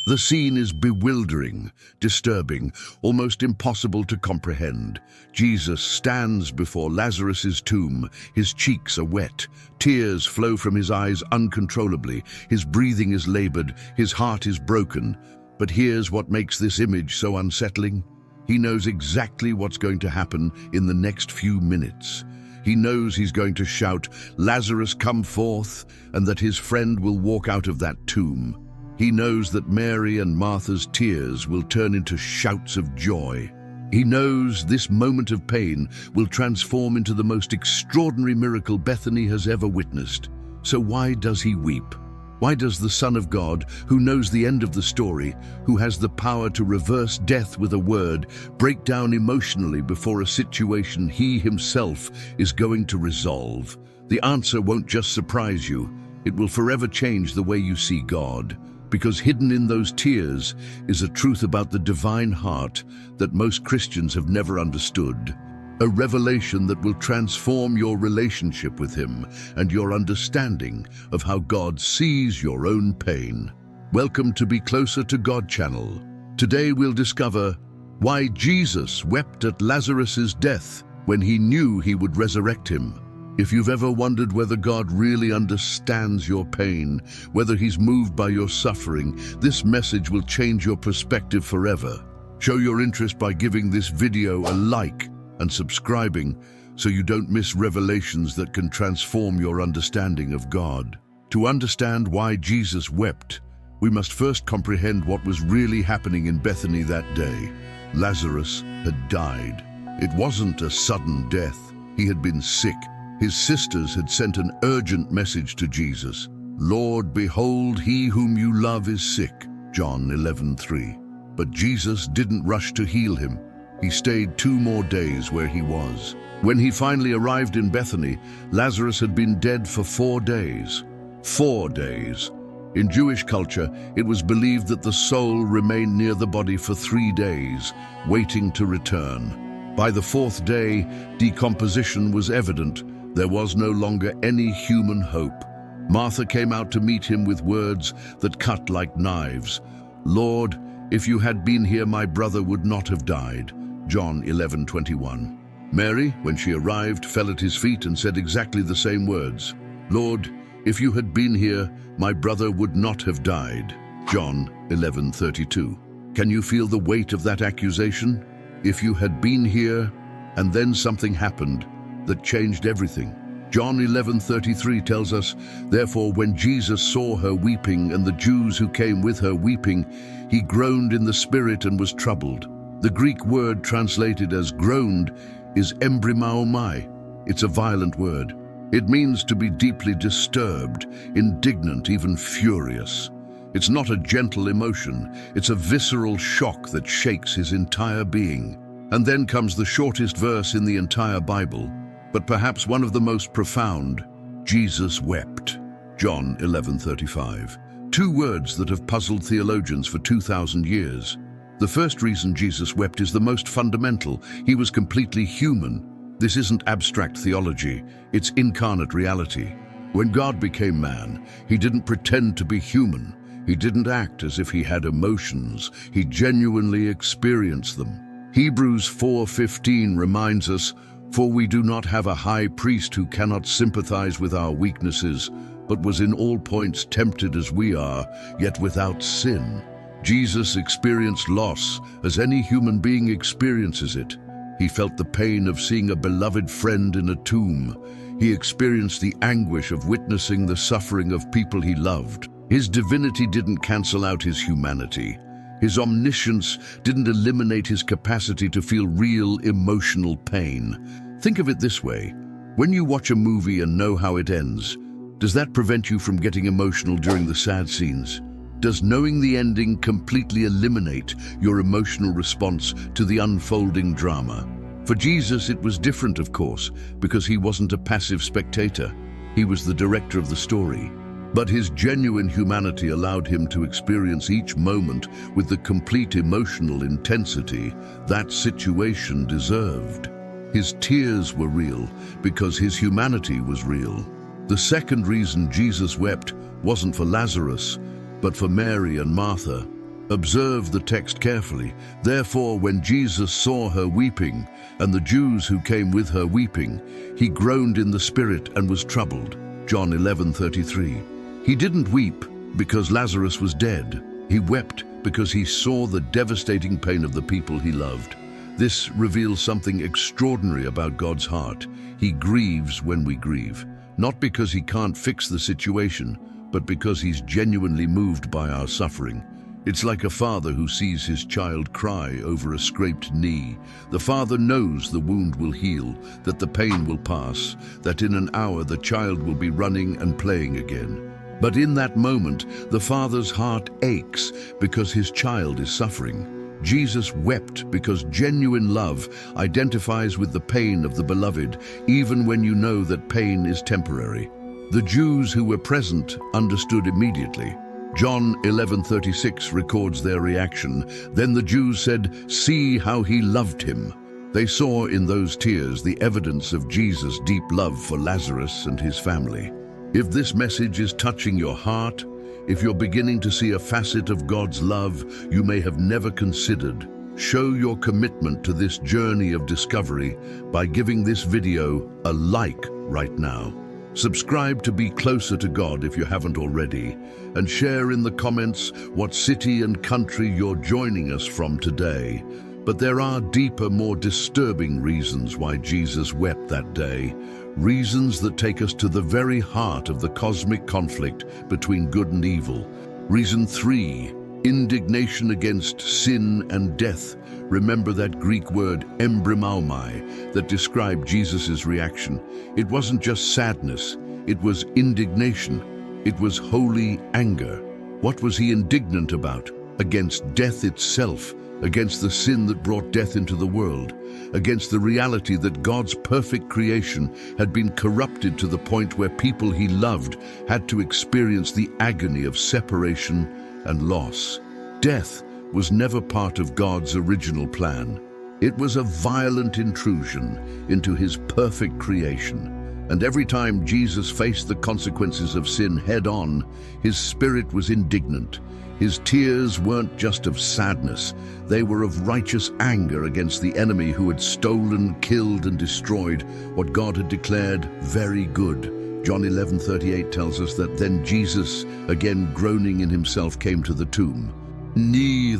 The scene is bewildering, disturbing, almost impossible to comprehend. Jesus stands before Lazarus's tomb. His cheeks are wet. Tears flow from his eyes uncontrollably. His breathing is labored. His heart is broken. But here's what makes this image so unsettling. He knows exactly what's going to happen in the next few minutes. He knows he's going to shout, "Lazarus, come forth," and that his friend will walk out of that tomb. He knows that Mary and Martha's tears will turn into shouts of joy. He knows this moment of pain will transform into the most extraordinary miracle Bethany has ever witnessed. So why does he weep? Why does the Son of God, who knows the end of the story, who has the power to reverse death with a word, break down emotionally before a situation he himself is going to resolve? The answer won't just surprise you. It will forever change the way you see God. Because hidden in those tears is a truth about the divine heart that most Christians have never understood. A revelation that will transform your relationship with Him and your understanding of how God sees your own pain. Welcome to Be Closer to God channel. Today we'll discover why Jesus wept at Lazarus's death when he knew he would resurrect him. If you've ever wondered whether God really understands your pain, whether He's moved by your suffering, this message will change your perspective forever. Show your interest by giving this video a like and subscribing so you don't miss revelations that can transform your understanding of God. To understand why Jesus wept, we must first comprehend what was really happening in Bethany that day. Lazarus had died. It wasn't a sudden death. He had been sick. His sisters had sent an urgent message to Jesus. "Lord, behold, he whom you love is sick." John 11:3. But Jesus didn't rush to heal him. He stayed 2 more days where he was. When he finally arrived in Bethany, Lazarus had been dead for 4 days. 4 days. In Jewish culture, it was believed that the soul remained near the body for 3 days, waiting to return. By the 4th day, decomposition was evident. There was no longer any human hope. Martha came out to meet him with words that cut like knives. "Lord, if you had been here, my brother would not have died." John 11:21. Mary, when she arrived, fell at his feet and said exactly the same words. "Lord, if you had been here, my brother would not have died." John 11:32. Can you feel the weight of that accusation? If you had been here, and then something happened that changed everything. John 11:33 tells us, "Therefore when Jesus saw her weeping and the Jews who came with her weeping, he groaned in the spirit and was troubled." The Greek word translated as groaned is embrimaomai. It's a violent word. It means to be deeply disturbed, indignant, even furious. It's not a gentle emotion. It's a visceral shock that shakes his entire being. And then comes the shortest verse in the entire Bible, but perhaps one of the most profound. Jesus wept. John 11:35. 2 words that have puzzled theologians for 2,000 years. The first reason Jesus wept is the most fundamental. He was completely human. This isn't abstract theology, it's incarnate reality. When God became man, He didn't pretend to be human. He didn't act as if He had emotions. He genuinely experienced them. Hebrews 4:15 reminds us, "For we do not have a high priest who cannot sympathize with our weaknesses, but was in all points tempted as we are, yet without sin." Jesus experienced loss as any human being experiences it. He felt the pain of seeing a beloved friend in a tomb. He experienced the anguish of witnessing the suffering of people he loved. His divinity didn't cancel out his humanity. His omniscience didn't eliminate his capacity to feel real emotional pain. Think of it this way. When you watch a movie and know how it ends, does that prevent you from getting emotional during the sad scenes? Does knowing the ending completely eliminate your emotional response to the unfolding drama? For Jesus, it was different, of course, because he wasn't a passive spectator. He was the director of the story. But his genuine humanity allowed him to experience each moment with the complete emotional intensity that situation deserved. His tears were real because his humanity was real. The second reason Jesus wept wasn't for Lazarus, but for Mary and Martha. Observe the text carefully. Therefore, when Jesus saw her weeping, and the Jews who came with her weeping, he groaned in the spirit and was troubled. John 11:33. He didn't weep because Lazarus was dead. He wept because he saw the devastating pain of the people he loved. This reveals something extraordinary about God's heart. He grieves when we grieve, not because he can't fix the situation, but because he's genuinely moved by our suffering. It's like a father who sees his child cry over a scraped knee. The father knows the wound will heal, that the pain will pass, that in an hour the child will be running and playing again. But in that moment, the father's heart aches because his child is suffering. Jesus wept because genuine love identifies with the pain of the beloved, even when you know that pain is temporary. The Jews who were present understood immediately. John 11:36 records their reaction. Then the Jews said, "See how he loved him." They saw in those tears the evidence of Jesus' deep love for Lazarus and his family. If this message is touching your heart, if you're beginning to see a facet of God's love you may have never considered, show your commitment to this journey of discovery by giving this video a like right now. Subscribe to be closer to God if you haven't already, and share in the comments what city and country you're joining us from today. But there are deeper, more disturbing reasons why Jesus wept that day, reasons that take us to the very heart of the cosmic conflict between good and evil. Reason 3, indignation against sin and death. Remember that Greek word embrimaomai that described Jesus' reaction. It wasn't just sadness, it was indignation. It was holy anger. What was he indignant about? Against death itself, against the sin that brought death into the world, against the reality that God's perfect creation had been corrupted to the point where people he loved had to experience the agony of separation and loss. Death was never part of God's original plan. It was a violent intrusion into his perfect creation. And every time Jesus faced the consequences of sin head-on, his spirit was indignant. His tears weren't just of sadness, they were of righteous anger against the enemy who had stolen, killed, and destroyed what God had declared very good. John 11:38 tells us that then Jesus, again groaning in himself, came to the tomb.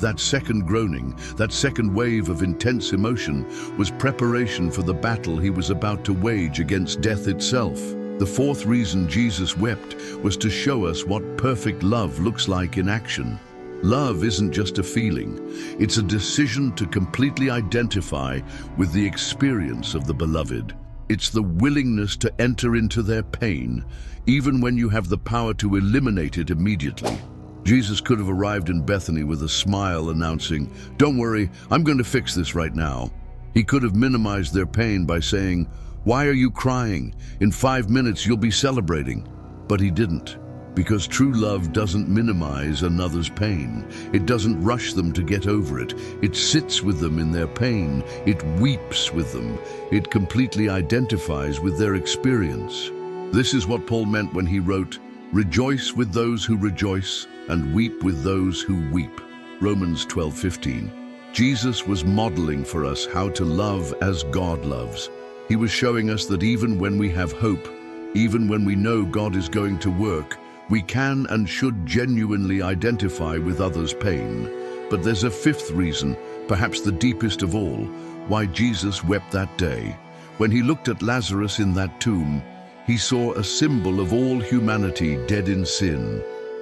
That second groaning, that second wave of intense emotion, was preparation for the battle he was about to wage against death itself. The fourth reason Jesus wept was to show us what perfect love looks like in action. Love isn't just a feeling, it's a decision to completely identify with the experience of the beloved. It's the willingness to enter into their pain, even when you have the power to eliminate it immediately. Jesus could have arrived in Bethany with a smile announcing, "Don't worry, I'm going to fix this right now." He could have minimized their pain by saying, "Why are you crying? In 5 minutes you'll be celebrating." But he didn't, because true love doesn't minimize another's pain. It doesn't rush them to get over it. It sits with them in their pain. It weeps with them. It completely identifies with their experience. This is what Paul meant when he wrote, "Rejoice with those who rejoice, and weep with those who weep." Romans 12:15. Jesus was modeling for us how to love as God loves. He was showing us that even when we have hope, even when we know God is going to work, we can and should genuinely identify with others' pain. But there's a fifth reason, perhaps the deepest of all, why Jesus wept that day. When he looked at Lazarus in that tomb, he saw a symbol of all humanity dead in sin.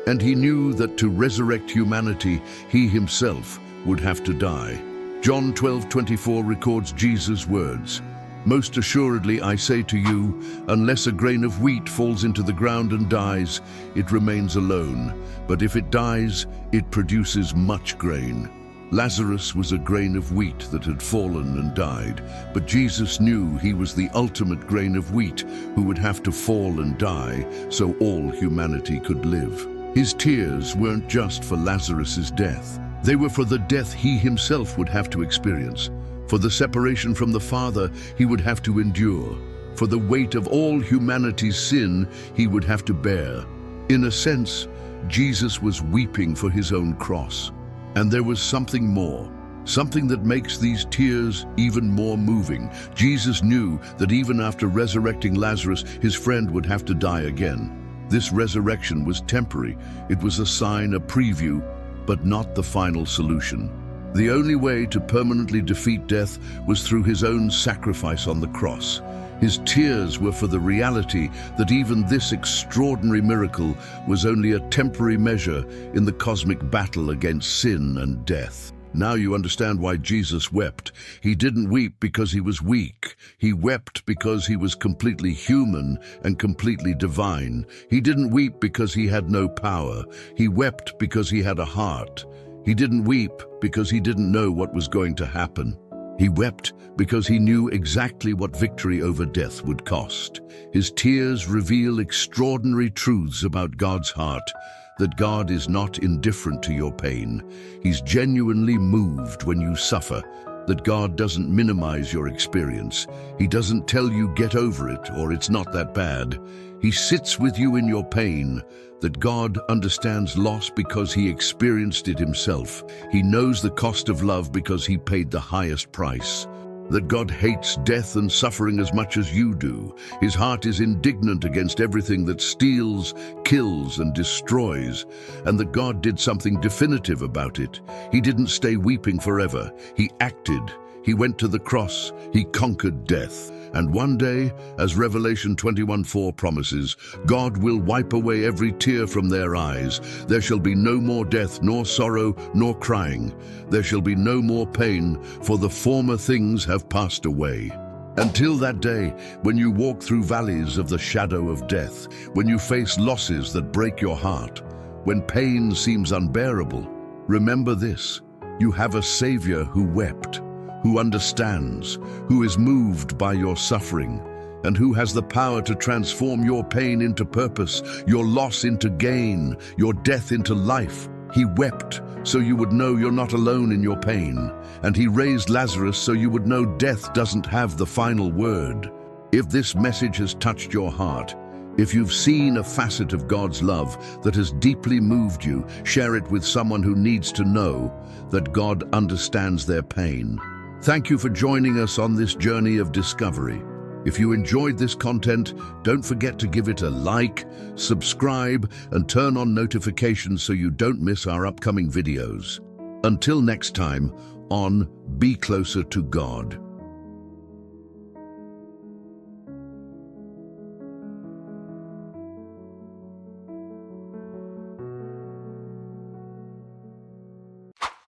And he knew that to resurrect humanity, he himself would have to die. John 12:24 records Jesus' words, "Most assuredly I say to you, unless a grain of wheat falls into the ground and dies, it remains alone. But if it dies, it produces much grain." Lazarus was a grain of wheat that had fallen and died, but Jesus knew he was the ultimate grain of wheat who would have to fall and die so all humanity could live. His tears weren't just for Lazarus's death. They were for the death he himself would have to experience, for the separation from the Father he would have to endure, for the weight of all humanity's sin he would have to bear. In a sense, Jesus was weeping for his own cross. And there was something more, something that makes these tears even more moving. Jesus knew that even after resurrecting Lazarus, his friend would have to die again. This resurrection was temporary. It was a sign, a preview, but not the final solution. The only way to permanently defeat death was through his own sacrifice on the cross. His tears were for the reality that even this extraordinary miracle was only a temporary measure in the cosmic battle against sin and death. Now you understand why Jesus wept. He didn't weep because he was weak. He wept because he was completely human and completely divine. He didn't weep because he had no power. He wept because he had a heart. He didn't weep because he didn't know what was going to happen. He wept because he knew exactly what victory over death would cost. His tears reveal extraordinary truths about God's heart, that God is not indifferent to your pain. He's genuinely moved when you suffer, that God doesn't minimize your experience. He doesn't tell you get over it or it's not that bad. He sits with you in your pain, that God understands loss because he experienced it himself. He knows the cost of love because he paid the highest price. That God hates death and suffering as much as you do. His heart is indignant against everything that steals, kills, and destroys, and that God did something definitive about it. He didn't stay weeping forever. He acted. He went to the cross. He conquered death. And one day, as Revelation 21:4 promises, God will wipe away every tear from their eyes. There shall be no more death, nor sorrow, nor crying. There shall be no more pain, for the former things have passed away. Until that day, when you walk through valleys of the shadow of death, when you face losses that break your heart, when pain seems unbearable, remember this: you have a Savior who wept, who understands, who is moved by your suffering, and who has the power to transform your pain into purpose, your loss into gain, your death into life. He wept so you would know you're not alone in your pain, and he raised Lazarus so you would know death doesn't have the final word. If this message has touched your heart, if you've seen a facet of God's love that has deeply moved you, share it with someone who needs to know that God understands their pain. Thank you for joining us on this journey of discovery. If you enjoyed this content, don't forget to give it a like, subscribe, and turn on notifications so you don't miss our upcoming videos. Until next time, on Be Closer to God.